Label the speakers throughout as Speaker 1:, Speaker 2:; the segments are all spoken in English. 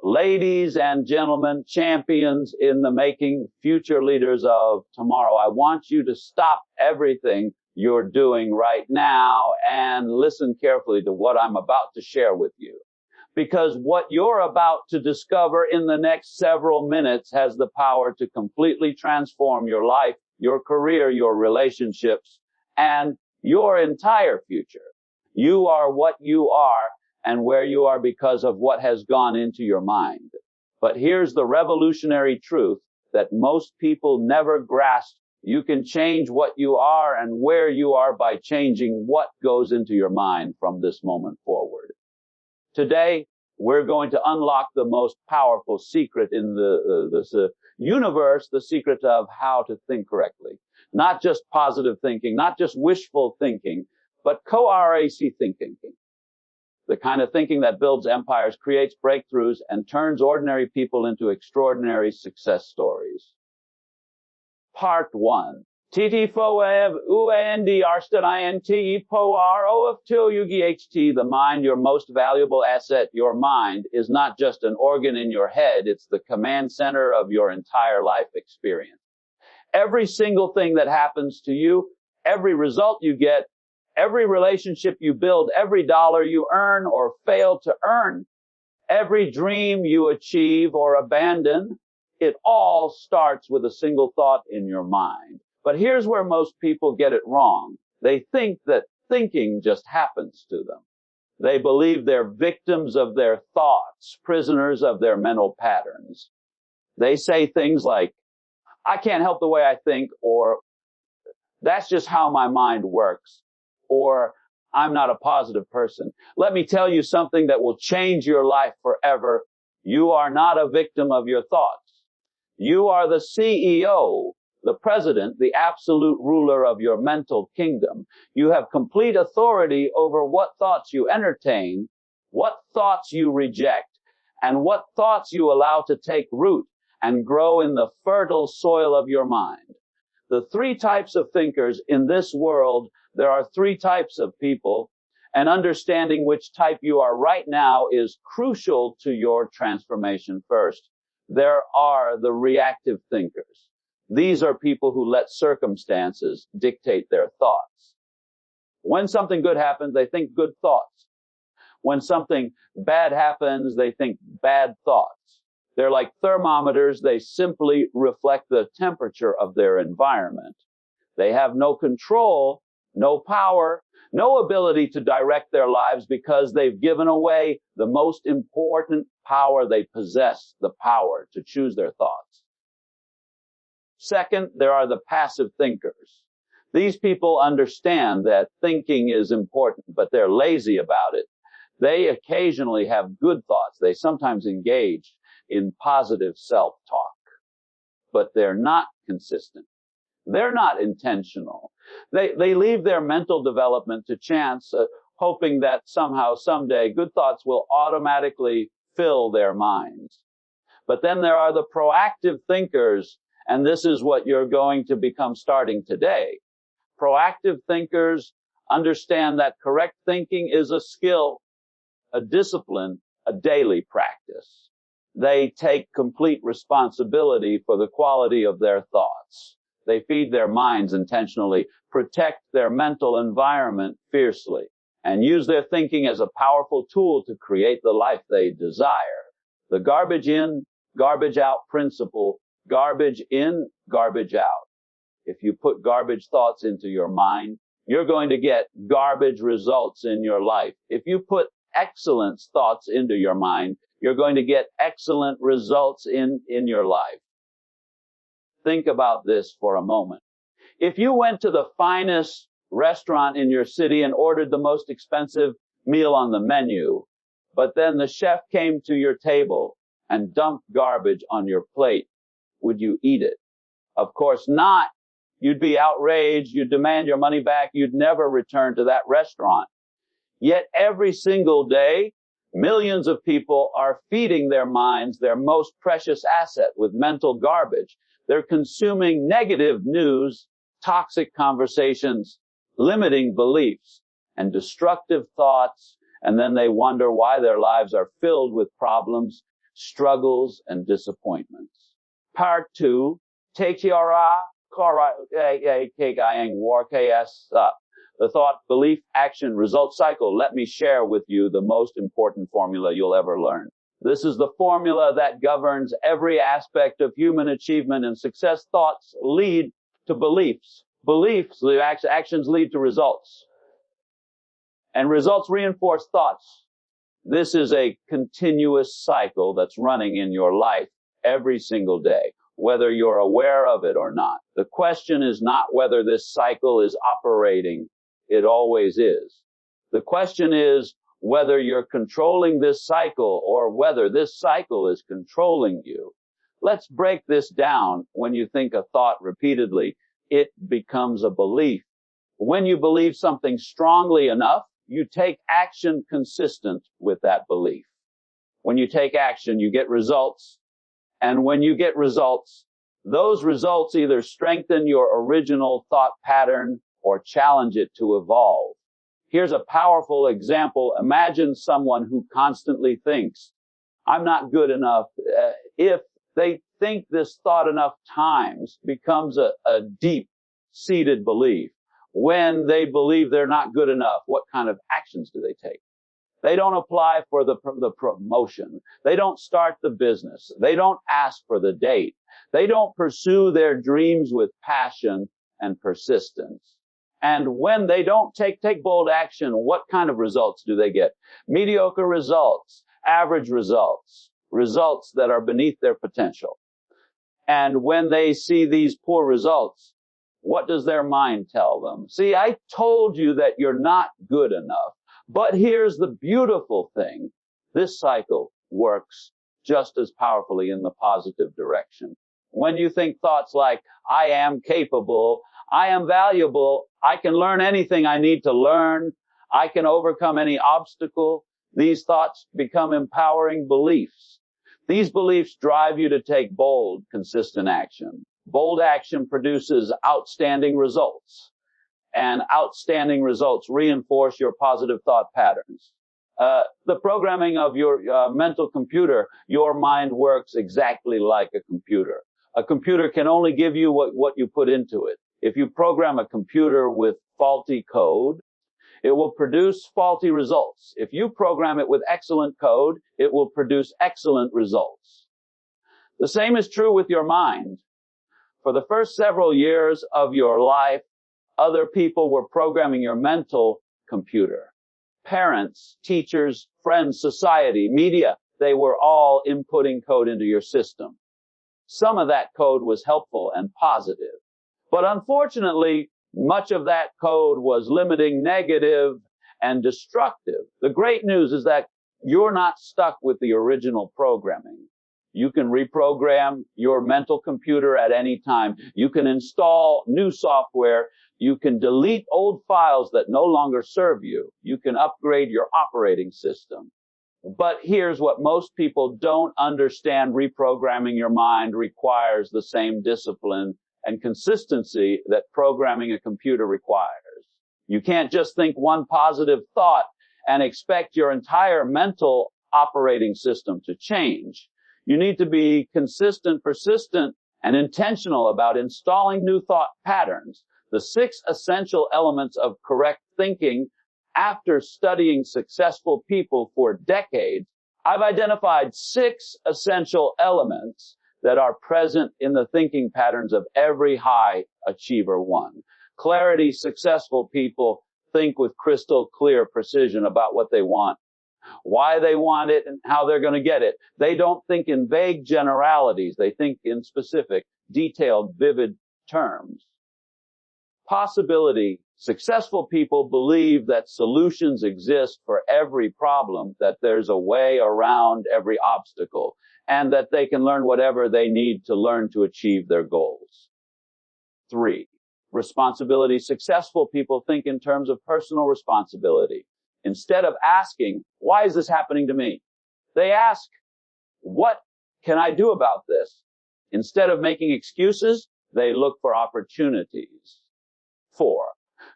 Speaker 1: ladies and gentlemen, champions in the making, future leaders of tomorrow, I want you to stop everything you're doing right now and listen carefully to what I'm about to share with you. Because what you're about to discover in the next several minutes has the power to completely transform your life, your career, your relationships, and your entire future. You are what you are and where you are because of what has gone into your mind. But here's the revolutionary truth that most people never grasp. You can change what you are and where you are by changing what goes into your mind from this moment forward. Today, we're going to unlock the most powerful secret in this universe, the secret of how to think correctly. Not just positive thinking, not just wishful thinking, but co-RAC thinking. The kind of thinking that builds empires, creates breakthroughs, and turns ordinary people into extraordinary success stories. Part 1. TT Foev UAND Arsted INT POR OF TIL UGHT. The mind, your most valuable asset, your mind, is not just an organ in your head, it's the command center of your entire life experience. Every single thing that happens to you, every result you get, every relationship you build, every dollar you earn or fail to earn, every dream you achieve or abandon, it all starts with a single thought in your mind. But here's where most people get it wrong. They think that thinking just happens to them. They believe they're victims of their thoughts, prisoners of their mental patterns. They say things like, I can't help the way I think, or that's just how my mind works, or I'm not a positive person. Let me tell you something that will change your life forever. You are not a victim of your thoughts. You are the CEO, the president, the absolute ruler of your mental kingdom. You have complete authority over what thoughts you entertain, what thoughts you reject, and what thoughts you allow to take root and grow in the fertile soil of your mind. The three types of thinkers in this world, there are three types of people, and understanding which type you are right now is crucial to your transformation first. There are the reactive thinkers. These are people who let circumstances dictate their thoughts. When something good happens, they think good thoughts. When something bad happens, they think bad thoughts. They're like thermometers. They simply reflect the temperature of their environment. They have no control, no power, no ability to direct their lives because they've given away the most important power they possess, the power to choose their thoughts. Second, there are the passive thinkers. These people understand that thinking is important, but they're lazy about it. They occasionally have good thoughts. They sometimes engage in positive self-talk, but they're not consistent. They're not intentional. They leave their mental development to chance, hoping that somehow, someday, good thoughts will automatically fill their minds. But then there are the proactive thinkers, and this is what you're going to become starting today. Proactive thinkers understand that correct thinking is a skill, a discipline, a daily practice. They take complete responsibility for the quality of their thoughts. They feed their minds intentionally, protect their mental environment fiercely, and use their thinking as a powerful tool to create the life they desire. The garbage in, garbage out principle. Garbage in, garbage out. If you put garbage thoughts into your mind, you're going to get garbage results in your life. If you put excellence thoughts into your mind, you're going to get excellent results in your life. Think about this for a moment. If you went to the finest restaurant in your city and ordered the most expensive meal on the menu, but then the chef came to your table and dumped garbage on your plate, would you eat it? Of course not. You'd be outraged. You'd demand your money back. You'd never return to that restaurant. Yet every single day, millions of people are feeding their minds, their most precious asset, with mental garbage. They're consuming negative news, toxic conversations, limiting beliefs, and destructive thoughts, and then they wonder why their lives are filled with problems. struggles, and disappointments. Part 2, the thought, belief, action, result cycle. Let me share with you the most important formula you'll ever learn. This is the formula that governs every aspect of human achievement and success. Thoughts lead to beliefs. Beliefs, the actions lead to results. And results reinforce thoughts. This is a continuous cycle that's running in your life every single day, whether you're aware of it or not. The question is not whether this cycle is operating. It always is. The question is whether you're controlling this cycle or whether this cycle is controlling you. Let's break this down. When you think a thought repeatedly, it becomes a belief. When you believe something strongly enough, you take action consistent with that belief. When you take action, you get results. And when you get results, those results either strengthen your original thought pattern or challenge it to evolve. Here's a powerful example. Imagine someone who constantly thinks, I'm not good enough. If they think this thought enough times, becomes a deep-seated belief. When they believe they're not good enough, what kind of actions do they take? They don't apply for the promotion. They don't start the business. They don't ask for the date. They don't pursue their dreams with passion and persistence. And when they don't take bold action, what kind of results do they get? Mediocre results, average results, results that are beneath their potential. And when they see these poor results, what does their mind tell them? See, I told you that you're not good enough. But here's the beautiful thing. This cycle works just as powerfully in the positive direction. When you think thoughts like, I am capable, I am valuable, I can learn anything I need to learn, I can overcome any obstacle, these thoughts become empowering beliefs. These beliefs drive you to take bold, consistent action. Bold action produces outstanding results. And outstanding results reinforce your positive thought patterns. The programming of your mental computer, your mind works exactly like a computer. A computer can only give you what you put into it. If you program a computer with faulty code, it will produce faulty results. If you program it with excellent code, it will produce excellent results. The same is true with your mind. For the first several years of your life, other people were programming your mental computer. Parents, teachers, friends, society, media, they were all inputting code into your system. Some of that code was helpful and positive. But unfortunately, much of that code was limiting, negative, and destructive. The great news is that you're not stuck with the original programming. You can reprogram your mental computer at any time. You can install new software. You can delete old files that no longer serve you. You can upgrade your operating system. But here's what most people don't understand. Reprogramming your mind requires the same discipline and consistency that programming a computer requires. You can't just think one positive thought and expect your entire mental operating system to change. You need to be consistent, persistent, and intentional about installing new thought patterns. The 6 essential elements of correct thinking. After studying successful people for decades, I've identified 6 essential elements that are present in the thinking patterns of every high achiever one. Clarity, successful people think with crystal clear precision about what they want, why they want it, and how they're going to get it. They don't think in vague generalities. They think in specific, detailed, vivid terms. Possibility. Successful people believe that solutions exist for every problem, that there's a way around every obstacle, and that they can learn whatever they need to learn to achieve their goals. 3. Responsibility. Successful people think in terms of personal responsibility. Instead of asking, why is this happening to me? They ask, what can I do about this? Instead of making excuses, they look for opportunities. 4.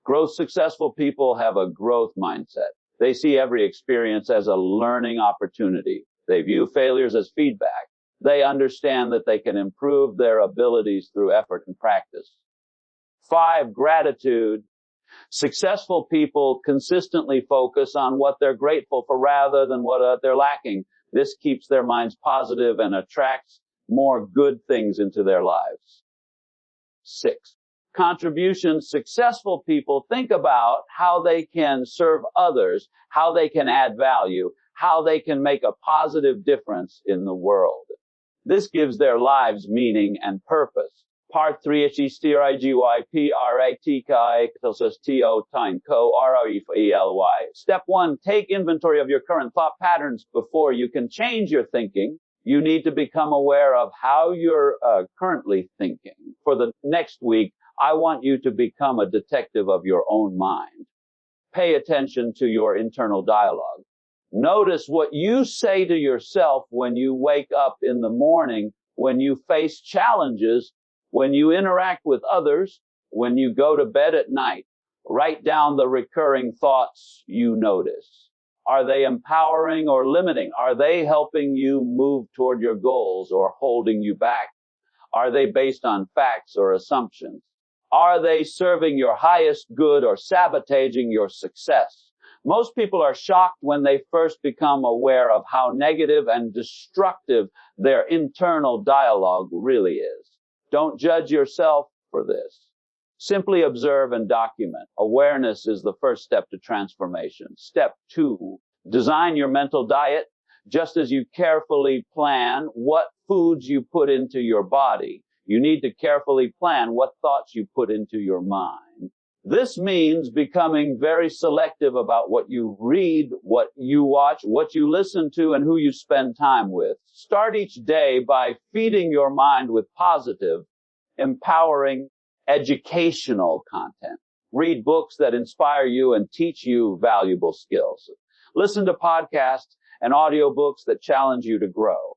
Speaker 1: Growth successful people have a growth mindset. They see every experience as a learning opportunity. They view failures as feedback. They understand that they can improve their abilities through effort and practice. 5, gratitude. Successful people consistently focus on what they're grateful for rather than what they're lacking. This keeps their minds positive and attracts more good things into their lives. 6, contribution. Successful people think about how they can serve others, how they can add value, how they can make a positive difference in the world. This gives their lives meaning and purpose. Part 3, Step 1, take inventory of your current thought patterns. Before you can change your thinking, you need to become aware of how you're currently thinking. For the next week, I want you to become a detective of your own mind. Pay attention to your internal dialogue. Notice what you say to yourself when you wake up in the morning, when you face challenges, when you interact with others, when you go to bed at night. Write down the recurring thoughts you notice. Are they empowering or limiting? Are they helping you move toward your goals or holding you back? Are they based on facts or assumptions? Are they serving your highest good or sabotaging your success? Most people are shocked when they first become aware of how negative and destructive their internal dialogue really is. Don't judge yourself for this. Simply observe and document. Awareness is the first step to transformation. Step 2, design your mental diet. Just as you carefully plan what foods you put into your body, you need to carefully plan what thoughts you put into your mind. This means becoming very selective about what you read, what you watch, what you listen to, and who you spend time with. Start each day by feeding your mind with positive, empowering, educational content. Read books that inspire you and teach you valuable skills. Listen to podcasts and audiobooks that challenge you to grow.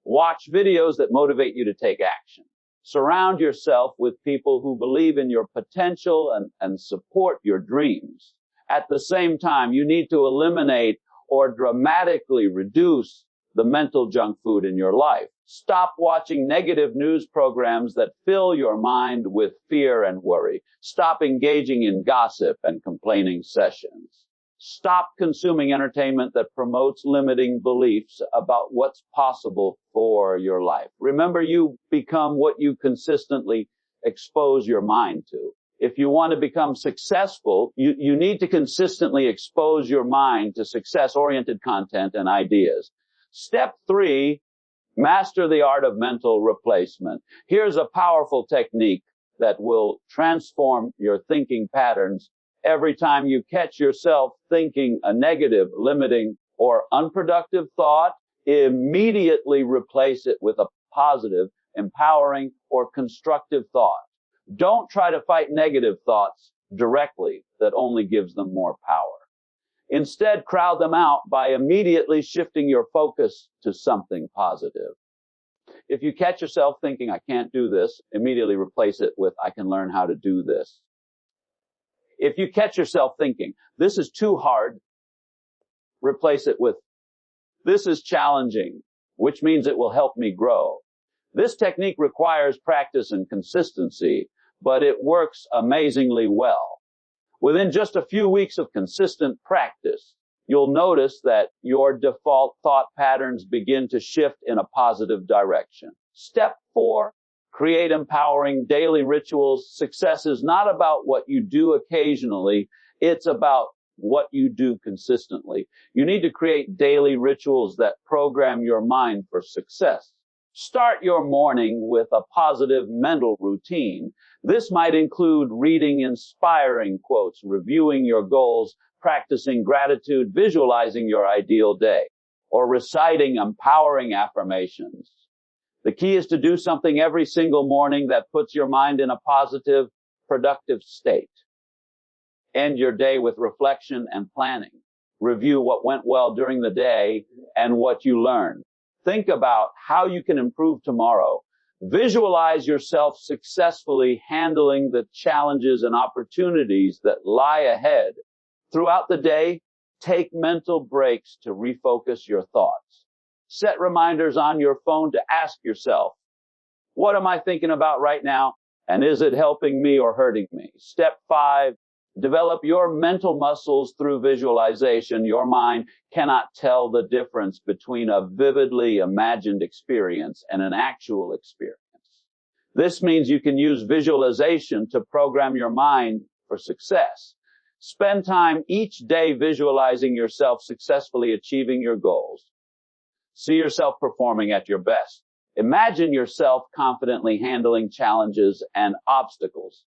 Speaker 1: Watch videos that motivate you to take action. Surround yourself with people who believe in your potential and support your dreams. At the same time, you need to eliminate or dramatically reduce the mental junk food in your life. Stop watching negative news programs that fill your mind with fear and worry. Stop engaging in gossip and complaining sessions. Stop consuming entertainment that promotes limiting beliefs about what's possible for your life. Remember, you become what you consistently expose your mind to. If you want to become successful, you need to consistently expose your mind to success-oriented content and ideas. Step 3, master the art of mental replacement. Here's a powerful technique that will transform your thinking patterns. Every time you catch yourself thinking a negative, limiting, or unproductive thought, immediately replace it with a positive, empowering, or constructive thought. Don't try to fight negative thoughts directly. That only gives them more power. Instead, crowd them out by immediately shifting your focus to something positive. If you catch yourself thinking, I can't do this, immediately replace it with, I can learn how to do this. If you catch yourself thinking, this is too hard, replace it with, this is challenging, which means it will help me grow. This technique requires practice and consistency, but it works amazingly well. Within just a few weeks of consistent practice, you'll notice that your default thought patterns begin to shift in a positive direction. Step 4, create empowering daily rituals. Success is not about what you do occasionally. It's about what you do consistently. You need to create daily rituals that program your mind for success. Start your morning with a positive mental routine. This might include reading inspiring quotes, reviewing your goals, practicing gratitude, visualizing your ideal day, or reciting empowering affirmations. The key is to do something every single morning that puts your mind in a positive, productive state. End your day with reflection and planning. Review what went well during the day and what you learned. Think about how you can improve tomorrow. Visualize yourself successfully handling the challenges and opportunities that lie ahead. Throughout the day, take mental breaks to refocus your thoughts. Set reminders on your phone to ask yourself, what am I thinking about right now? And is it helping me or hurting me? Step 5, develop your mental muscles through visualization. Your mind cannot tell the difference between a vividly imagined experience and an actual experience. This means you can use visualization to program your mind for success. Spend time each day visualizing yourself successfully achieving your goals. See yourself performing at your best. Imagine yourself confidently handling challenges and obstacles.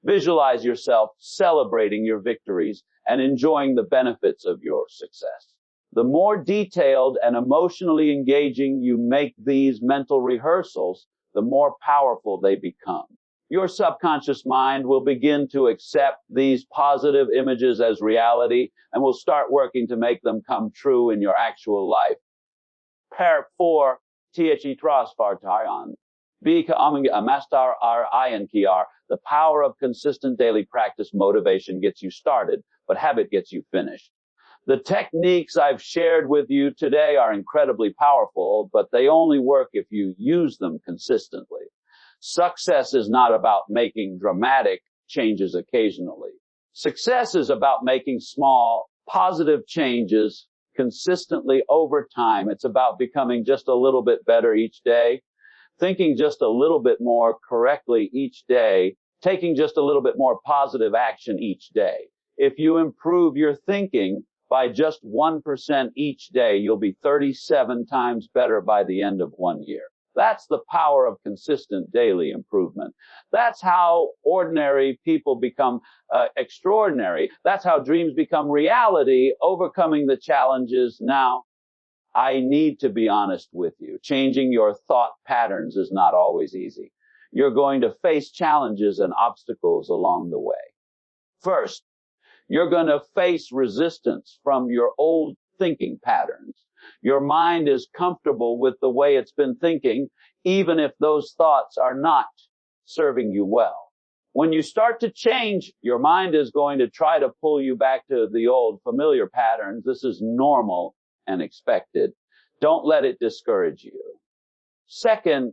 Speaker 1: Visualize yourself celebrating your victories and enjoying the benefits of your success. The more detailed and emotionally engaging you make these mental rehearsals, the more powerful they become. Your subconscious mind will begin to accept these positive images as reality and will start working to make them come true in your actual life. Pair 4, the power of consistent daily practice. Motivation gets you started, but habit gets you finished. The techniques I've shared with you today are incredibly powerful, but they only work if you use them consistently. Success is not about making dramatic changes occasionally. Success is about making small, positive changes consistently over time. It's about becoming just a little bit better each day, thinking just a little bit more correctly each day, taking just a little bit more positive action each day. If you improve your thinking by just 1% each day, you'll be 37 times better by the end of 1 year. That's the power of consistent daily improvement. That's how ordinary people become extraordinary. That's how dreams become reality, overcoming the challenges. Now, I need to be honest with you. Changing your thought patterns is not always easy. You're going to face challenges and obstacles along the way. First, you're going to face resistance from your old thinking patterns. Your mind is comfortable with the way it's been thinking, even if those thoughts are not serving you well. When you start to change, your mind is going to try to pull you back to the old familiar patterns. This is normal and expected. Don't let it discourage you. Second,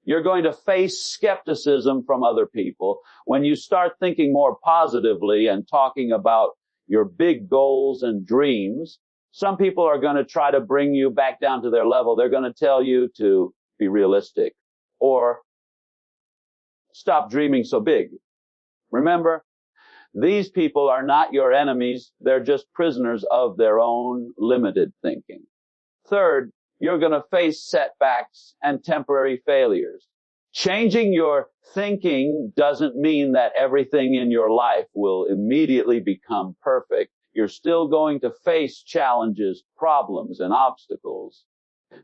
Speaker 1: you're going to face skepticism from other people. When you start thinking more positively and talking about your big goals and dreams, some people are going to try to bring you back down to their level. They're going to tell you to be realistic or stop dreaming so big. Remember, these people are not your enemies. They're just prisoners of their own limited thinking. Third, you're going to face setbacks and temporary failures. Changing your thinking doesn't mean that everything in your life will immediately become perfect. You're still going to face challenges, problems, and obstacles.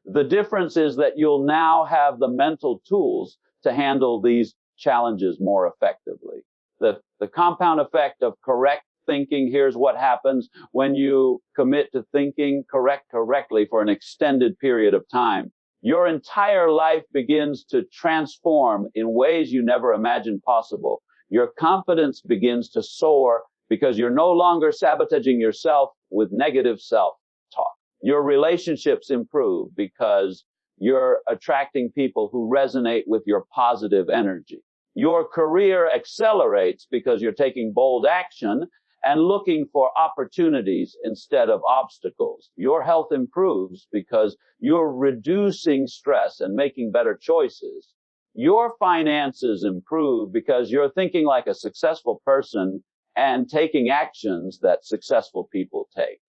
Speaker 1: The difference is that you'll now have the mental tools to handle these challenges more effectively. The compound effect of correct thinking, here's what happens when you commit to thinking correctly for an extended period of time. Your entire life begins to transform in ways you never imagined possible. Your confidence begins to soar because you're no longer sabotaging yourself with negative self-talk. Your relationships improve because you're attracting people who resonate with your positive energy. Your career accelerates because you're taking bold action and looking for opportunities instead of obstacles. Your health improves because you're reducing stress and making better choices. Your finances improve because you're thinking like a successful person and taking actions that successful people take.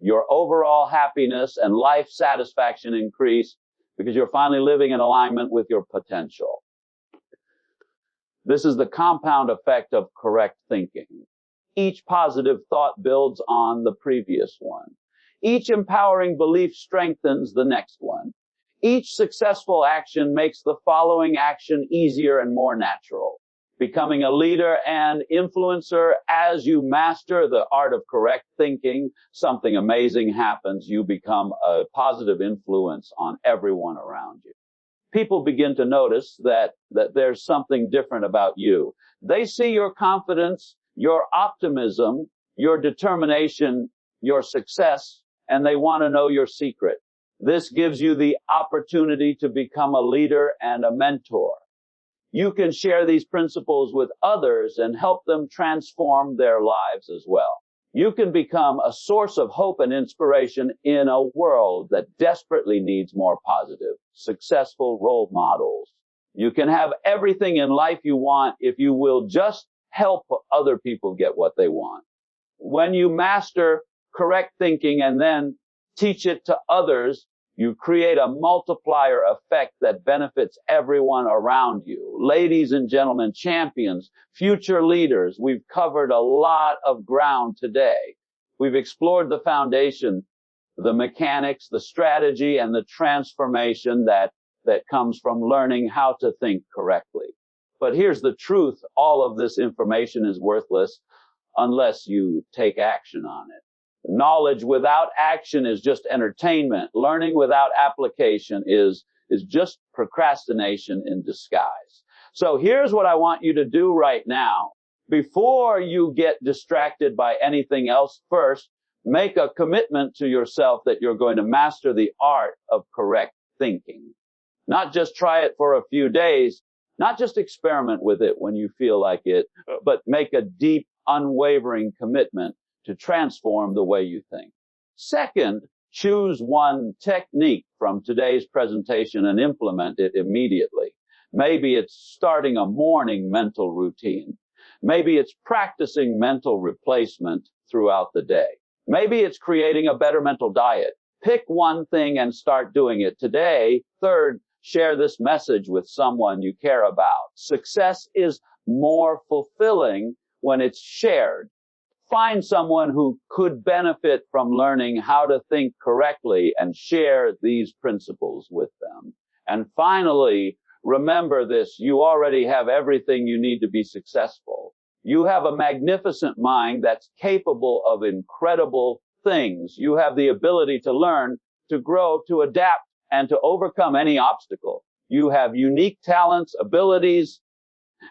Speaker 1: Your overall happiness and life satisfaction increase because you're finally living in alignment with your potential. This is the compound effect of correct thinking. Each positive thought builds on the previous one. Each empowering belief strengthens the next one. Each successful action makes the following action easier and more natural. Becoming a leader and influencer, as you master the art of correct thinking, something amazing happens. You become a positive influence on everyone around you. People begin to notice that there's something different about you. They see your confidence, your optimism, your determination, your success, and they want to know your secret. This gives you the opportunity to become a leader and a mentor. You can share these principles with others and help them transform their lives as well. You can become a source of hope and inspiration in a world that desperately needs more positive, successful role models. You can have everything in life you want if you will just help other people get what they want. When you master correct thinking and then teach it to others, you create a multiplier effect that benefits everyone around you. Ladies and gentlemen, champions, future leaders, we've covered a lot of ground today. We've explored the foundation, the mechanics, the strategy, and the transformation that comes from learning how to think correctly. But here's the truth. All of this information is worthless unless you take action on it. Knowledge without action is just entertainment. Learning without application is just procrastination in disguise. So here's what I want you to do right now. Before you get distracted by anything else, first, make a commitment to yourself that you're going to master the art of correct thinking. Not just try it for a few days, not just experiment with it when you feel like it, but make a deep, unwavering commitment to transform the way you think. Second, choose one technique from today's presentation and implement it immediately. Maybe it's starting a morning mental routine. Maybe it's practicing mental replacement throughout the day. Maybe it's creating a better mental diet. Pick one thing and start doing it today. Third, share this message with someone you care about. Success is more fulfilling when it's shared. Find someone who could benefit from learning how to think correctly and share these principles with them. And finally, remember this, you already have everything you need to be successful. You have a magnificent mind that's capable of incredible things. You have the ability to learn, to grow, to adapt, and to overcome any obstacle. You have unique talents, abilities,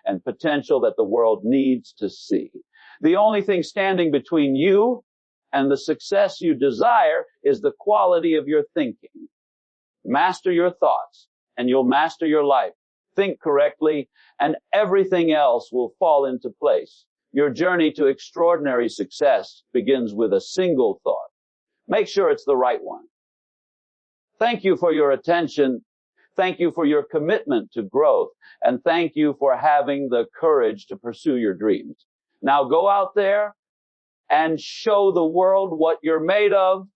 Speaker 1: and potential that the world needs to see. The only thing standing between you and the success you desire is the quality of your thinking. Master your thoughts, and you'll master your life. Think correctly, and everything else will fall into place. Your journey to extraordinary success begins with a single thought. Make sure it's the right one. Thank you for your attention. Thank you for your commitment to growth. And thank you for having the courage to pursue your dreams. Now go out there and show the world what you're made of